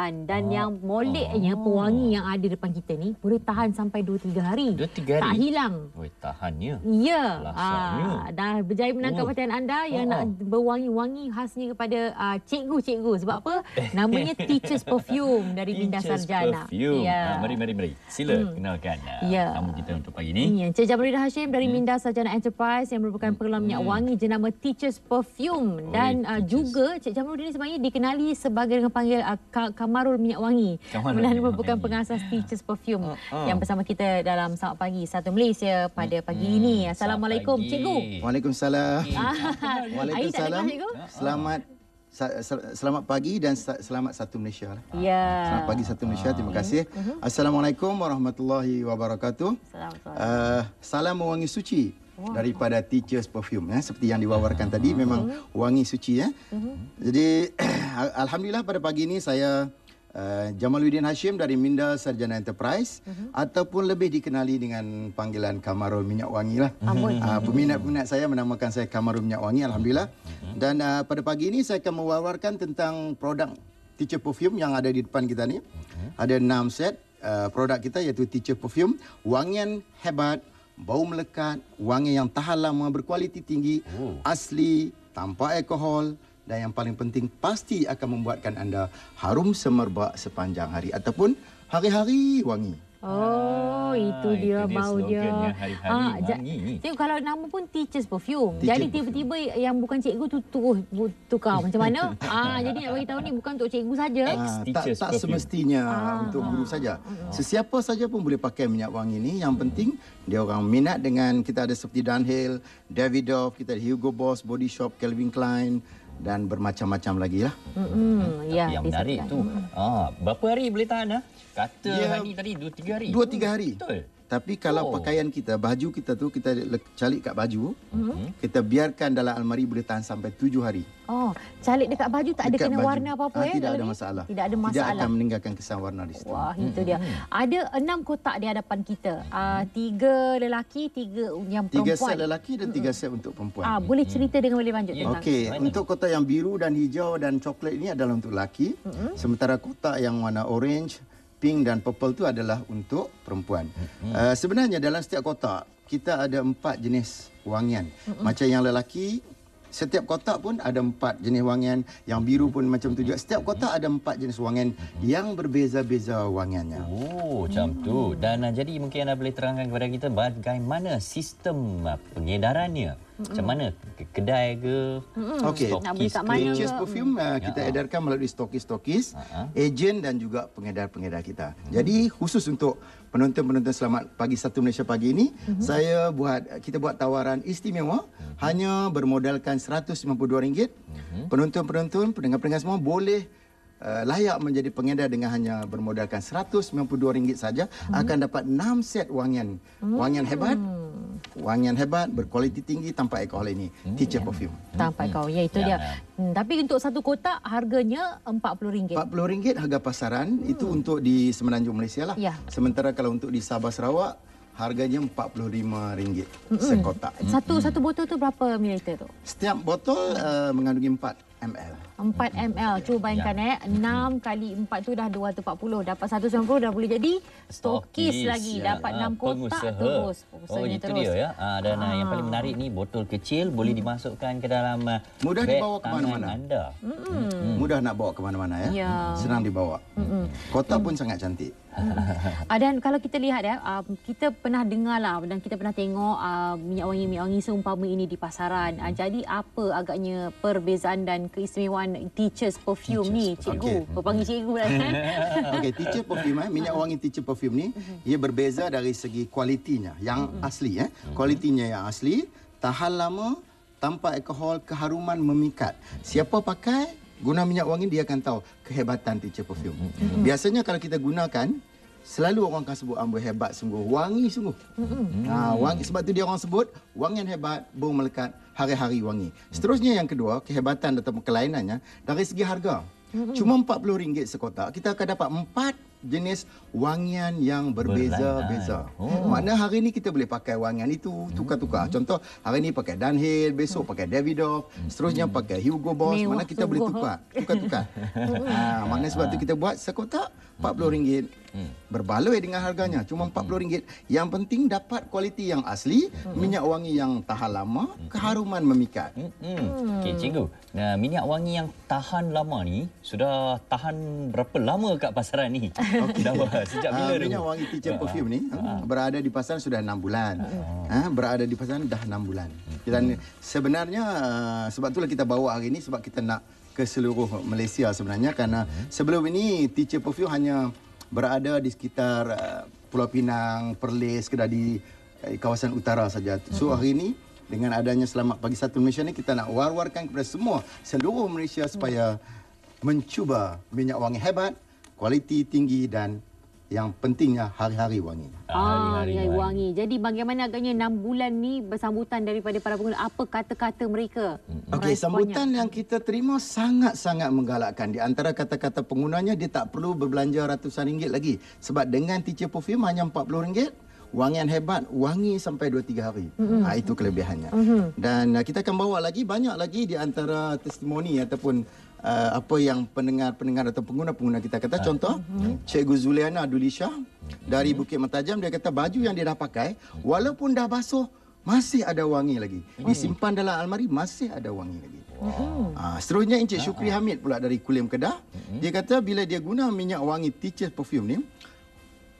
tahan. Dan yang moleknya, pewangi yang ada depan kita ni boleh tahan sampai 2-3 hari. 2-3 hari? Tak hilang. Oi, tahannya. Ya. Lasaknya. Dah berjaya menangkap perhatian anda yang nak berwangi-wangi khasnya kepada cikgu-cikgu. Sebab apa? Namanya Teacher's Perfume dari Minda Sarjana. Perfume. Ya. Mari. Sila kenalkan tamu kita untuk pagi ni. Encik Jamaluddin Hashim dari Minda Sarjana Enterprise yang merupakan pengeluar minyak wangi jenama Teacher's Perfume. Dan juga Encik Jamaluddin ni sebenarnya dikenali sebagai dengan panggil Kamarul Minyak Wangi. Kemudian merupakan pengasas Teacher's Perfume yang bersama kita dalam Selamat Pagi Satu Malaysia pada pagi ini. Assalamualaikum Cikgu. Waalaikumsalam. Waalaikumsalam. Selamat pagi dan selamat Satu Malaysia. Ya. Selamat pagi Satu Malaysia. Terima kasih. Assalamualaikum warahmatullahi wabarakatuh. Salam wangi suci daripada Teacher's Perfume seperti yang diwawarkan tadi, memang wangi suci Jadi alhamdulillah pada pagi ini saya Jamaluddin Hashim dari Minda Sarjana Enterprise ataupun lebih dikenali dengan panggilan Kamarul Minyak Wangi lah. Peminat-peminat saya menamakan saya Kamarul Minyak Wangi, alhamdulillah. Dan pada pagi ini saya akan mewawarkan tentang produk Teacher Perfume yang ada di depan kita ni. Ada 6 set produk kita, iaitu Teacher Perfume, wangian hebat, bau melekat, wangi yang tahan lama, berkualiti tinggi, asli, tanpa alkohol. Dan yang paling penting, pasti akan membuatkan anda harum semerbak sepanjang hari ataupun hari-hari wangi. Itu dia bau dia. Hari-hari kalau nama pun Teacher's Perfume. Jadi tiba-tiba yang bukan cikgu tu tukar macam mana? Jadi nak bagi tahu ni bukan untuk cikgu saja. Tak semestinya untuk guru saja. Sesiapa saja pun boleh pakai minyak wangi ni. Yang penting dia orang minat dengan, kita ada seperti Dunhill, Davidoff, kita ada Hugo Boss, Body Shop, Calvin Klein dan bermacam-macam lagi lah. Yang menarik tu, berapa hari boleh tahan? Kata Hani tadi 2-3 hari. 2-3 hari. Betul. Tapi kalau pakaian kita, baju kita tu, kita calik kat baju, kita biarkan dalam almari boleh tahan sampai 7 hari. Calik dekat baju tak ada kena warna apa-apa Tidak ada masalah. Tidak ada masalah. Tidak akan meninggalkan kesan warna di situ. Wah, itu dia. Ada 6 kotak di hadapan kita. 3 lelaki, 3 yang perempuan. 3 set lelaki dan 3 set untuk perempuan. Boleh cerita dengan lebih lanjut tentang. Okey, untuk kotak yang biru dan hijau dan coklat ini adalah untuk lelaki. Sementara kotak yang warna orange, pink dan purple itu adalah untuk perempuan. Sebenarnya dalam setiap kotak kita ada 4 jenis wangian. Macam yang lelaki, setiap kotak pun ada 4 jenis wangian. Yang biru pun macam tu juga. Setiap kotak ada 4 jenis wangian yang berbeza-beza wangiannya. Macam tu. Dan jadi mungkin anda boleh terangkan kepada kita bagaimana sistem pengedarannya. Macam mana? Kedai ke? Okey. Teacher's Perfume kita edarkan melalui stokis-stokis, ejen dan juga pengedar-pengedar kita. Jadi khusus untuk penonton-penonton Selamat Pagi Satu Malaysia pagi ini, kita buat tawaran istimewa hanya bermodalkan RM192. Penonton-penonton, pendengar-pendengar semua boleh layak menjadi pengedar dengan hanya bermodalkan RM192 saja, akan dapat 6 set wangian. Wangian hebat, berkualiti tinggi, tanpa alkohol ini. Teacher Perfume. Tanpa alkohol, ya itu dia. Tapi untuk satu kotak harganya RM40. RM40 harga pasaran, itu untuk di Semenanjung Malaysia lah. Sementara kalau untuk di Sabah Sarawak, harganya RM45 sekotak. Satu botol tu berapa mililiter tu? Setiap botol mengandungi 4 ml. 4 ml. Cuba bayangkan 6 kali 4 tu dah 240. Dapat 190 dah boleh jadi stokis lagi. Dapat 6 kotak terus. Itu dia ya. Dan yang paling menarik ni, botol kecil boleh dimasukkan ke dalam mudah dibawa ke mana-mana anda. Mudah nak bawa ke mana-mana ya. Senang dibawa. Kotak pun sangat cantik. Dan kalau kita lihat kita pernah dengar lah dan kita pernah tengok minyak wangi seumpama ini di pasaran. Jadi apa agaknya perbezaan dan keistimewaan Teacher's Perfume ni, cikgu? Berpanggil cikgu lah kan? Okey, Teacher Perfume, minyak wangi Teacher Perfume ni, ia berbeza dari segi kualitinya yang asli. Kualitinya yang asli, tahan lama, tanpa alkohol, keharuman memikat. Siapa pakai guna minyak wangi, dia akan tahu kehebatan Teacher Perfume. Biasanya kalau kita gunakan, selalu orang akan sebut amboi hebat sungguh, wangi sungguh. Wangi, sebab tu dia orang sebut wangian hebat, bau melekat, hari-hari wangi. Seterusnya yang kedua, kehebatan ataupun kelainannya dari segi harga. Cuma RM40 sekotak, kita akan dapat 4 jenis wangian yang berbeza-beza. Maknanya hari ni kita boleh pakai wangian itu, tukar-tukar. Contoh, hari ni pakai Dunhill, besok pakai Davidoff, seterusnya pakai Hugo Boss. Mana kita boleh tukar-tukar. Maknanya sebab tu kita buat sekotak RM40. Berbaloi dengan harganya, cuma RM40. Yang penting dapat kualiti yang asli, minyak wangi yang tahan lama, keharuman memikat. Okey, cikgu. Nah, minyak wangi yang tahan lama ni sudah tahan berapa lama kat pasaran ni? Dah sejak bila dulu? Minyak wangi Teacher Perfume ni berada di pasaran sudah 6 bulan. Berada di pasaran dah 6 bulan. Dan sebenarnya sebab itulah kita bawa hari ni, sebab kita nak ke seluruh Malaysia sebenarnya, kerana sebelum ini Teacher Perfume hanya berada di sekitar Pulau Pinang, Perlis, sekedar di kawasan utara saja. So hari ini dengan adanya Selamat Pagi Satu Malaysia ni, kita nak war-warkan kepada semua seluruh Malaysia supaya mencuba minyak wangi hebat, kualiti tinggi dan yang pentingnya hari-hari wangi. Hari-hari wangi. Jadi bagaimana agaknya 6 bulan ni bersambutan daripada para pengguna? Apa kata-kata mereka? Okey, sambutan yang kita terima sangat-sangat menggalakkan. Di antara kata-kata penggunanya, dia tak perlu berbelanja ratusan ringgit lagi. Sebab dengan Teacher Perfume hanya RM40, wangian hebat, wangi sampai 2-3 hari. Itu kelebihannya. Dan kita akan bawa lagi, banyak lagi di antara testimoni ataupun apa yang pendengar-pendengar atau pengguna-pengguna kita kata. Contoh, Cikgu Zuliana Adulisha dari Bukit Mertajam, dia kata baju yang dia dah pakai, walaupun dah basuh, masih ada wangi lagi. Disimpan dalam almari, masih ada wangi lagi. Seterusnya Encik Syukri Hamid pula dari Kulim Kedah. Dia kata bila dia guna minyak wangi Teacher Perfume ni,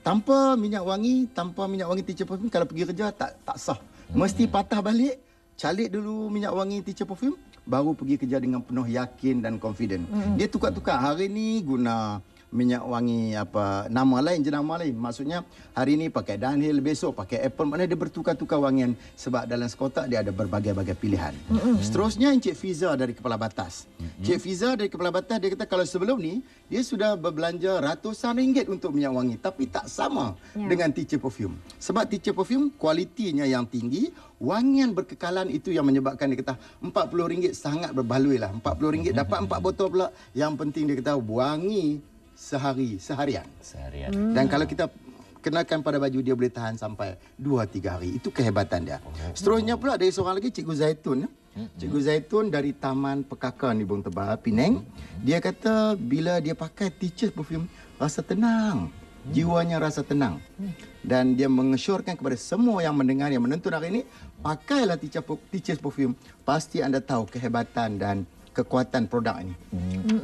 tanpa minyak wangi Teacher Perfume, kalau pergi kerja tak sah. Mesti patah balik, calik dulu minyak wangi Teacher Perfume, baru pergi kerja dengan penuh yakin dan confident. Dia tukar-tukar. Hari ni guna minyak wangi nama lain, jenama lain. Maksudnya hari ni pakai Dunhill, besok pakai Apple. Maknanya dia bertukar-tukar wangian sebab dalam sekotak dia ada berbagai-bagai pilihan. Seterusnya Encik Fiza dari Kepala Batas. Encik Fiza dari Kepala Batas, dia kata kalau sebelum ni dia sudah berbelanja ratusan ringgit untuk minyak wangi, tapi tak sama dengan Teacher Perfume. Sebab Teacher Perfume kualitinya yang tinggi, wangian berkekalan, itu yang menyebabkan dia kata RM40 sangat berbaloi lah. RM40 dapat 4 botol pula. Yang penting dia kata wangi seharian. Dan kalau kita kenakan pada baju, dia boleh tahan sampai 2-3 hari. Itu kehebatan dia. Seterusnya pula dari seorang lagi, Cikgu Zaitun. Cikgu Zaitun dari Taman Pekakan di Bung Tebal, Penang. Dia kata bila dia pakai Teacher Perfume, rasa tenang. Jiwanya rasa tenang. Dan dia mengesyorkan kepada semua yang mendengar, yang menonton hari ini, pakailah Teacher Perfume. Pasti anda tahu kehebatan dan kekuatan produk ini.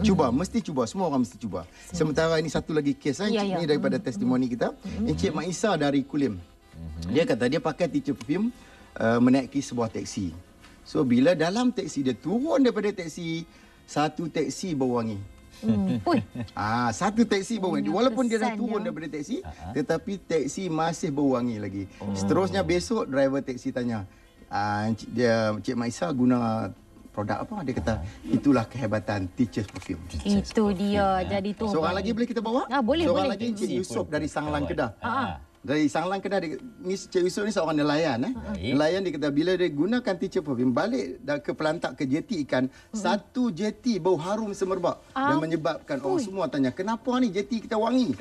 Cuba, mesti cuba. Semua orang mesti cuba. Sementara ini satu lagi kes ini daripada testimoni kita. Encik Mak Isa dari Kulim. Dia kata dia pakai Teacher Perfume menaiki sebuah teksi. So bila dalam teksi, dia turun daripada teksi, satu teksi bau wangi. Satu teksi bau wangi. Walaupun dia dah turun daripada teksi, tetapi teksi masih bau wangi lagi. Seterusnya besok driver teksi tanya, Encik Mak Isa guna produk apa? Dia kata itulah kehebatan Teacher Perfume. Itu dia. Jadi tu. Seorang lagi boleh kita bawa? Boleh. Seorang lagi Encik Yusof dari Sanglang Kedah. Dari Sanglang Kedah, Encik Yusof ni seorang nelayan. Nelayan, dia kata bila dia gunakan Teacher Perfume, balik ke pelantak ke jeti ikan, satu jeti bau harum semerbak. Dan menyebabkan orang semua tanya, kenapa ni jeti kita wangi?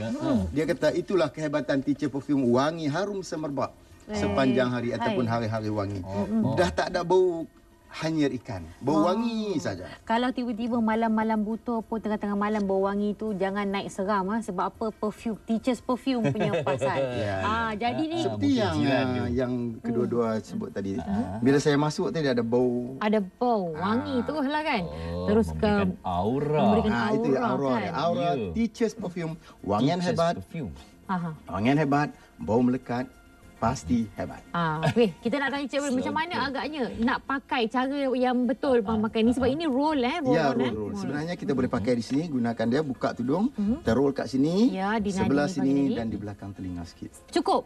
Dia kata itulah kehebatan Teacher Perfume, wangi harum semerbak sepanjang hari ataupun hari-hari wangi. Dah tak ada bau hanyir ikan. Bau wangi saja. Kalau tiba-tiba malam-malam buta pun, tengah-tengah malam bau wangi tu, jangan naik seram. Sebab apa? Perfume. Teacher's Perfume punya pasal. Jadi ni seperti yang kedua-dua sebut tadi. Bila saya masuk tadi ada bau. Ada bau. Wangi terus lah kan. Terus memberikan aura. Itu aura. Kan? Aura Teacher's Perfume. Wangian hebat. Wangian hebat. Bau melekat. Pasti hebat. Okay. Kita nak tanya Cikgu, macam mana agaknya nak pakai cara yang betul memakai ni? Sebab ini roll roll. Sebenarnya kita boleh pakai di sini, gunakan dia, buka tudung, kita roll kat sini, sebelah sini dan di belakang telinga sikit. Cukup.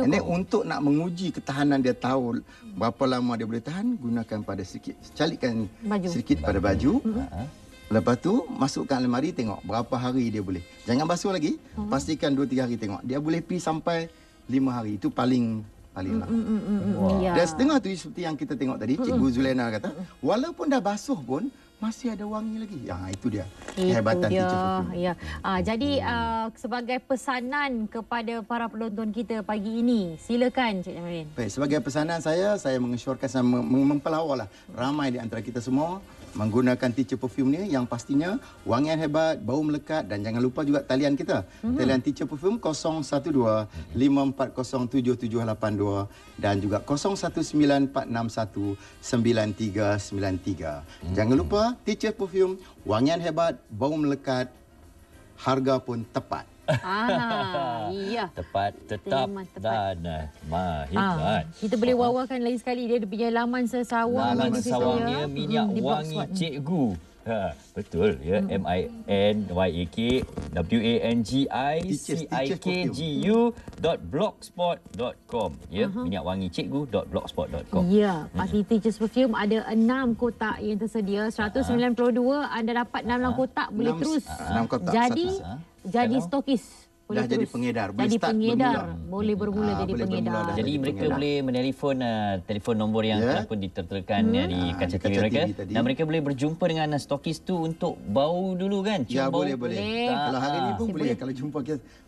And then untuk nak menguji ketahanan dia, tahu berapa lama dia boleh tahan, gunakan pada sedikit. Calikan sedikit pada baju. Lepas tu masukkan almari, tengok berapa hari dia boleh. Jangan basuh lagi, pastikan 2-3 hari tengok. Dia boleh pergi sampai 5 hari. Itu paling lama. Dan setengah tu seperti yang kita tengok tadi, Cikgu Zulena kata, walaupun dah basuh pun, masih ada wangi lagi. Ya, itu dia Itu kehebatan dia. teacher perfume. Ya. Jadi sebagai pesanan kepada para penonton kita pagi ini, silakan Cik Jamaluddin. Baik, sebagai pesanan saya mengesyorkan sama mempelawar ramai di antara kita semua menggunakan teacher perfume ni, yang pastinya wangian hebat, bau melekat, dan jangan lupa juga talian kita. Talian teacher perfume 012-540-7782 dan juga 0194619393. Jangan lupa teacher perfume, wangian hebat, bau melekat, harga pun tepat. Iya. Tepat, tetap tepat. dan hebat. Kita boleh wawarkan lagi sekali dia punya laman sesawang. Laman sesawangnya minyak wangi cikgu. Betul ya. MINYAWANGICIKGU.blogspot.com ya. Minyak wangi cikgu.blogspot.com. Ya, pasti Teachers Perfume ada 6 kotak yang tersedia. 192 anda dapat 6 kotak boleh terus. 6 kotak. Jadi stokis. Dah jadi pengedar. Boleh jadi start pengedar. bermula. Boleh bermula jadi boleh pengedar. bermula dah. Jadi mereka boleh menelpon telefon nombor yang telah pun diterterakan di kaca TV kaca mereka. TV tadi. Dan mereka boleh berjumpa dengan stokis tu untuk bau dulu kan? Ya, bau. boleh. Kalau hari ni pun boleh. Kalau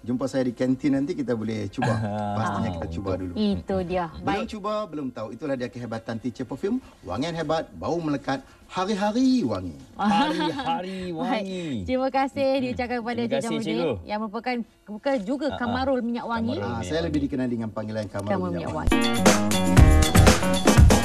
jumpa saya di kantin nanti, kita boleh cuba. Pastinya kita cuba dulu. Itu dia. Belum cuba, belum tahu. Itulah dia kehebatan teacher perfume. Wangian hebat, bau melekat, hari-hari wangi. Hari-hari wangi. Terima kasih diucapkan kepada Cik Jamaluddin yang merupakan juga Kamarul minyak wangi. Saya lebih dikenal dengan panggilan Kamarul Kamarul minyak minyak wangi. wangi.